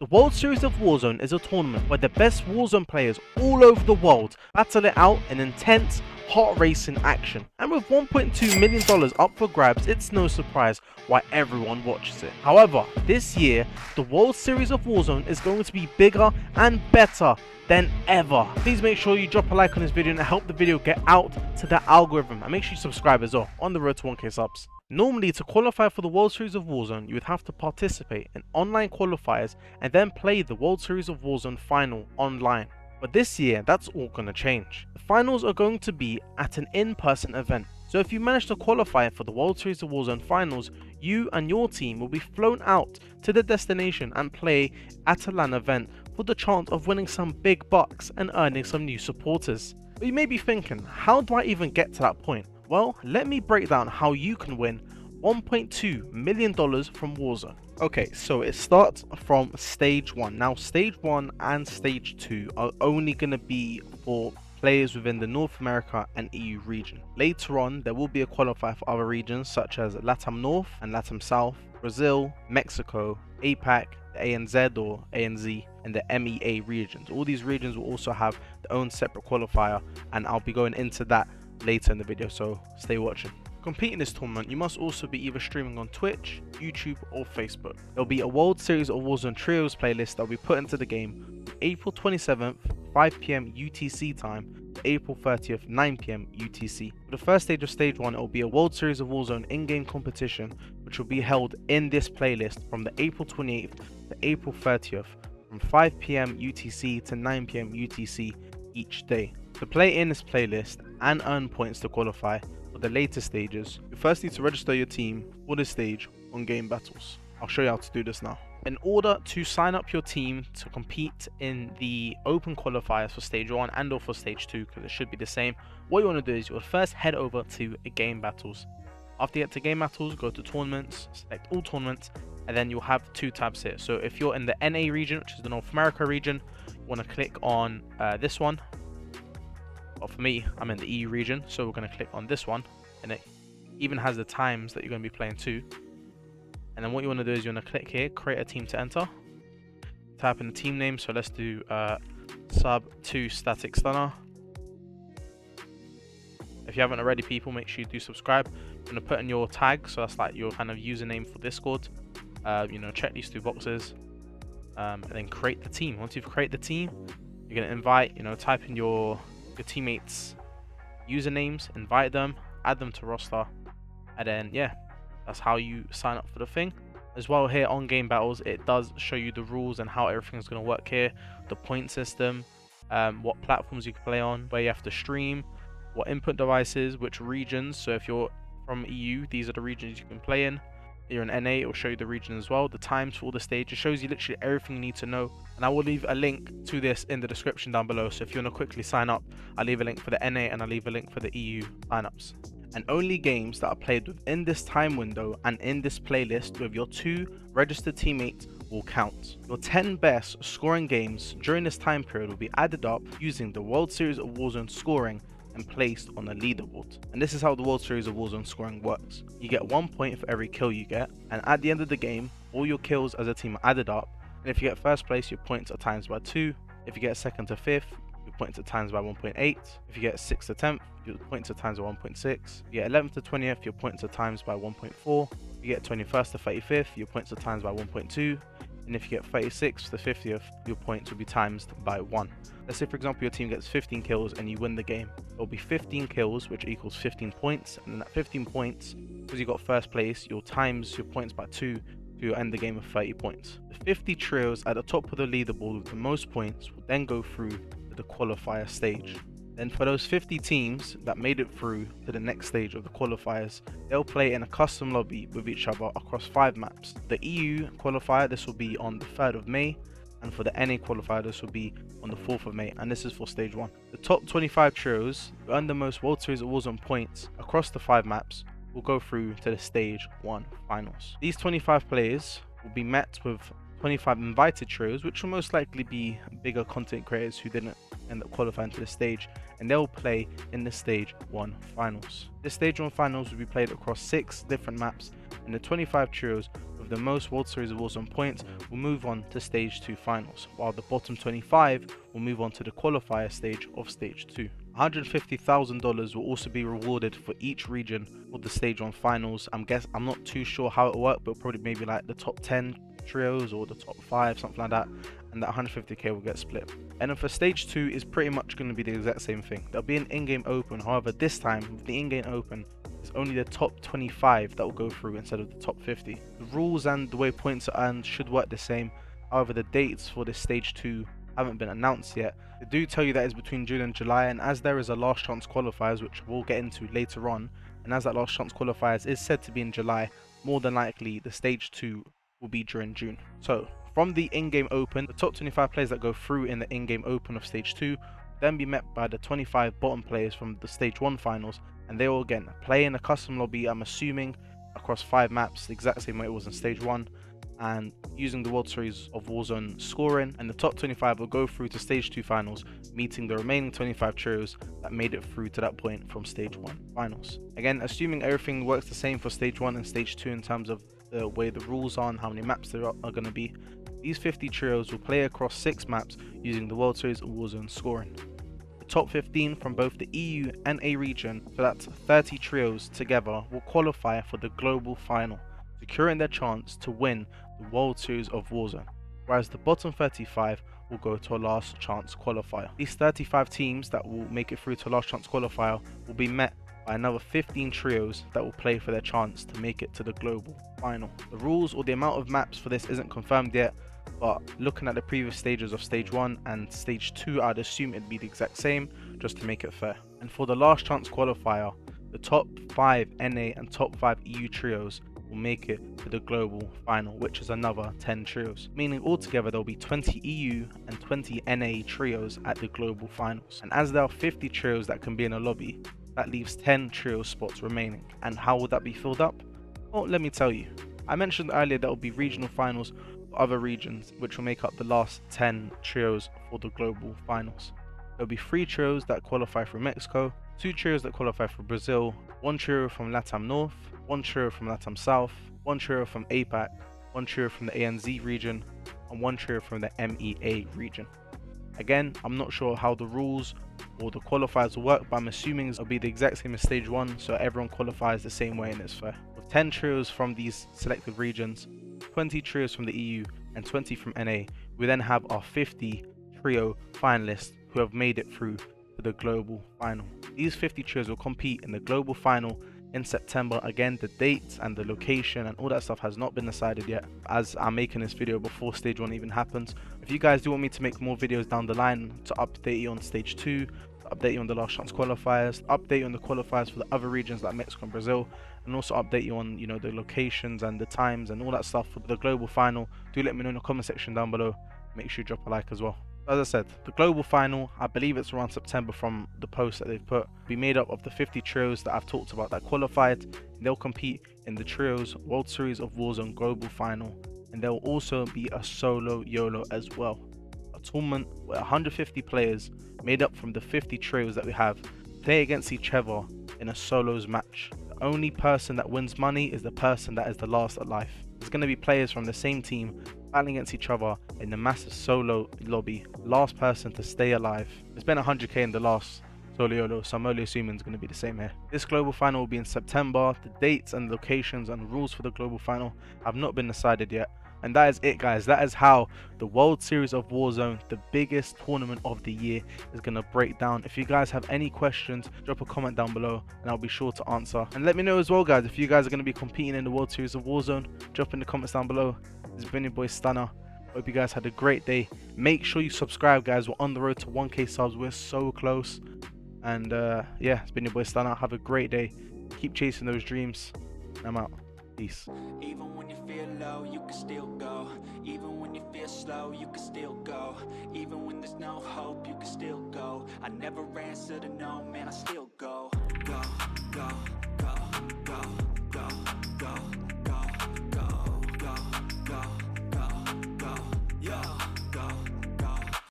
The World Series of Warzone is a tournament where the best Warzone players all over the world battle it out in intense, heart-racing action. And with $1.2 million up for grabs, it's no surprise why everyone watches it. However, this year, the World Series of Warzone is going to be bigger and better than ever. Please make sure you drop a like on this video and help the video get out to the algorithm. And make sure you subscribe as well on the road to 1k subs. Normally, to qualify for the World Series of Warzone, you would have to participate in online qualifiers and then play the World Series of Warzone final online. But this year, that's all going to change. The finals are going to be at an in-person event. So if you manage to qualify for the World Series of Warzone finals, you and your team will be flown out to the destination and play at a LAN event for the chance of winning some big bucks and earning some new supporters. But you may be thinking, how do I even get to that point? Well, let me break down how you can win $1.2 million from Warzone. Okay, so it starts from stage 1. Now, stage 1 and stage 2 are only going to be for players within the North America and EU region. Later on, there will be a qualifier for other regions such as LATAM North and LATAM South, Brazil, Mexico, APAC, the ANZ or ANZ, and the MEA regions. All these regions will also have their own separate qualifier, and I'll be going into that later in the video, so stay watching. To compete in this tournament, you must also be either streaming on Twitch, YouTube or Facebook. There'll be a World Series of Warzone Trios playlist that will be put into the game from April 27th, 5 PM UTC time to April 30th, 9 PM UTC. For the first stage of stage 1, it will be a World Series of Warzone in-game competition which will be held in this playlist from the April 28th to April 30th from 5 PM UTC to 9 PM UTC each day. To play in this playlist and earn points to qualify for the later stages, you first need to register your team for this stage on Game Battles. I'll show you how to do this now. In order to sign up your team to compete in the open qualifiers for stage 1 and or for stage 2, because it should be the same, what you want to do is you will first head over to Game Battles. After you get to Game Battles, go to Tournaments, select all tournaments, and then you'll have 2 tabs here. So if you're in the NA region, which is the North America region, you want to click on this one. Well, for me, I'm in the EU region, so we're going to click on this one, and it even has the times that you're going to be playing too. And then what you want to do is you want to click here, create a team to enter. Type in the team name, so let's do sub 2 static stunner. If you haven't already, people, make sure you do subscribe. You're going to put in your tag, so that's like your kind of username for Discord. Check these 2 boxes, and then create the team. Once you've created the team, you're going to invite, type in your teammates usernames, invite them, add them to roster, and then yeah, that's how you sign up for the thing. As well, here on Game Battles, it does show you the rules and how everything's going to work here, the point system, what platforms you can play on, where you have to stream, what input devices, which regions. So if you're from EU, these are the regions you can play in. You're in NA, it will show you the region as well, the times for all the stages. It shows you literally everything you need to know, and I will leave a link to this in the description down below. So if you want to quickly sign up, I'll leave a link for the NA and I'll leave a link for the EU signups. And only games that are played within this time window and in this playlist with your 2 registered teammates will count. Your 10 best scoring games during this time period will be added up using the World Series of Warzone scoring and placed on a leaderboard. And this is how the World Series of Warzone scoring works. You get 1 point for every kill you get, and at the end of the game, all your kills as a team are added up, and if you get first place, your points are times by 2. If you get second to 5th, your points are times by 1.8. If you get 6th to 10th, your points are times by 1.6. If you get 11th to 20th, your points are times by 1.4. If you get 21st to 35th, your points are times by 1.2. And if you get 36th to 50th, your points will be times by 1. Let's say, for example, your team gets 15 kills and you win the game. It will be 15 kills, which equals 15 points. And then that 15 points, because you got first place, you'll times your points by 2 to end the game with 30 points. The 50 trios at the top of the leaderboard with the most points will then go through to the qualifier stage. Then for those 50 teams that made it through to the next stage of the qualifiers, they'll play in a custom lobby with each other across 5 maps. The EU qualifier, this will be on the 3rd of May, and for the NA qualifier, this will be on the 4th of May, and this is for stage 1. The top 25 trios who earn the most World Series of Warzone points across the 5 maps will go through to the stage 1 finals. These 25 players will be met with 25 invited trios, which will most likely be bigger content creators who didn't end up qualifying to the stage, and they'll play in the stage 1 finals. This stage 1 finals will be played across 6 different maps, and the 25 trios with the most World Series of Warzone points will move on to Stage 2 finals, while the bottom 25 will move on to the qualifier stage of Stage 2. $150,000 will also be rewarded for each region of the Stage 1 finals. I'm not too sure how it'll work, but probably maybe like the top 10 trios or the top 5, something like that, and that 150k will get split. And then for Stage 2 is pretty much going to be the exact same thing. There'll be an in-game open, however this time with the in-game open it's only the top 25 that will go through instead of the top 50. The rules and the way points are earned should work the same, however the dates for this Stage 2 haven't been announced yet. They do tell you that it's between June and July, and as there is a last chance qualifiers which we'll get into later on, and as that last chance qualifiers is said to be in July, more than likely the Stage 2 will be during June. So from the in-game open, the top 25 players that go through in the in-game open of Stage 2 then be met by the 25 bottom players from the Stage 1 finals, and they will again play in a custom lobby, I'm assuming across 5 maps, the exact same way it was in Stage 1, and using the World Series of Warzone scoring, and the top 25 will go through to Stage 2 finals, meeting the remaining 25 trios that made it through to that point from Stage 1 finals. Again, assuming everything works the same for Stage 1 and Stage 2 in terms of the way the rules are and how many maps there are going to be, these 50 trios will play across 6 maps using the World Series of Warzone scoring. The top 15 from both the EU and A region, so that's 30 trios together, will qualify for the global final, securing their chance to win the World Series of Warzone, whereas the bottom 35 will go to a last chance qualifier. These 35 teams that will make it through to a last chance qualifier will be met by another 15 trios that will play for their chance to make it to the global final. The rules or the amount of maps for this isn't confirmed yet, but looking at the previous stages of Stage 1 and Stage 2, I'd assume it'd be the exact same, just to make it fair. And for the last chance qualifier, the top 5 NA and top 5 EU trios will make it to the global final, which is another 10 trios, meaning altogether there'll be 20 EU and 20 NA trios at the global finals. And as there are 50 trios that can be in a lobby, that leaves 10 trio spots remaining. And how will that be filled up? Well, let me tell you. I mentioned earlier there will be regional finals for other regions, which will make up the last 10 trios for the global finals. There'll be 3 trios that qualify from Mexico, 2 trios that qualify from Brazil, 1 trio from LATAM North, 1 trio from LATAM South, 1 trio from APAC, 1 trio from the ANZ region, and 1 trio from the MEA region. Again, I'm not sure how the rules or the qualifiers will work, but I'm assuming it'll be the exact same as Stage 1, so everyone qualifies the same way and it's fair. With 10 trios from these selected regions, 20 trios from the EU, and 20 from NA, we then have our 50 trio finalists who have made it through to the global final. These 50 trios will compete in the global final in September. Again, the dates and the location and all that stuff has not been decided yet, as I'm making this video before Stage 1 even happens. If you guys do want me to make more videos down the line to update you on Stage 2, to update you on the last chance qualifiers, update you on the qualifiers for the other regions like Mexico and Brazil, and also update you on, the locations and the times and all that stuff for the global final, do let me know in the comment section down below. Make sure you drop a like as well. As I said, the global final, I believe it's around September from the post that they've put, will be made up of the 50 trios that I've talked about that qualified. They'll compete in the Trios World Series of Warzone global final, and there will also be a solo YOLO as well. A tournament where 150 players made up from the 50 trios that we have play against each other in a solos match. The only person that wins money is the person that is the last alive. There's going to be players from the same team battling against each other in the massive solo lobby. Last person to stay alive. It's been 100k in the last solo YOLO, so I'm only assuming it's going to be the same here. This global final will be in September. The dates and locations and rules for the global final have not been decided yet. And that is it, guys. That is how the World Series of Warzone, the biggest tournament of the year, is going to break down. If you guys have any questions, drop a comment down below and I'll be sure to answer. And let me know as well, guys, if you guys are going to be competing in the World Series of Warzone. Drop in the comments down below. This has been your boy Stunner. Hope you guys had a great day. Make sure you subscribe, guys. We're on the road to 1k subs. We're so close. And yeah, it's been your boy Stunner. Have a great day. Keep chasing those dreams. I'm out. Peace. Even when you feel low, you can still go. Even when you feel slow, you can still go. Even when there's no hope, you can still go. I never answer to no, man, I still go.